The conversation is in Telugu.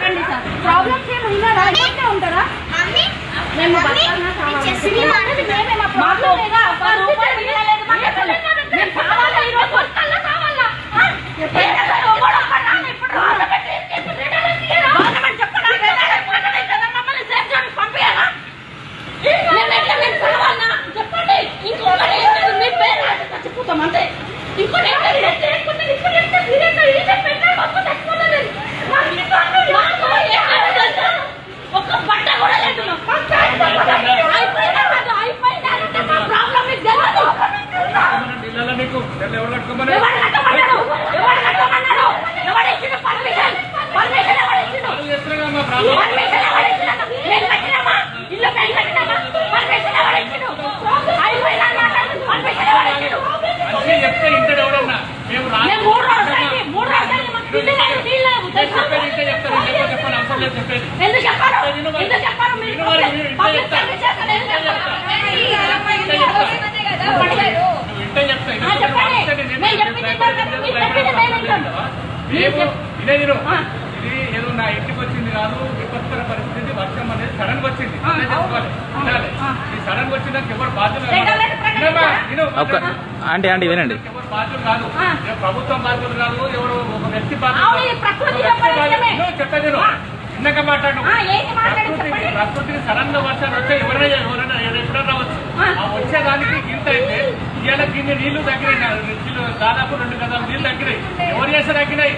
చెప్పండి సార్. ప్రాబ్లమ్స్ ఏమి ఉన్నారా? ఉంటారా? మేము ఇది ఏదో నా ఇంటికి వచ్చింది కాదు, విపత్కర పరిస్థితి, వర్షం అనేది సడన్ గా వచ్చింది. ఈ సడన్ గా వచ్చిందానికి ఎవరు బాధ్యులు అంటే అంటే వినండి, ఎవరు బాధ్యులు కాదు, ప్రభుత్వం బాధ్యులు కాదు, ఎవరు ఒక వ్యక్తి బాధ్యులు. చెప్పేది చిన్నగా మాట్లాడు. ప్రకృతికి సడన్ గా వర్షాలు వచ్చాయి, ఎవరైనా ఎప్పుడైనా రావచ్చు. ఆ వచ్చేదానికి గింత అయితే ఇవాళ గిన్నె నీళ్లు తగ్గినాయి, దాదాపు 2 గదాలు నీళ్లు తగ్గినాయి. ఎవరు చేస్తే తగ్గినాయి?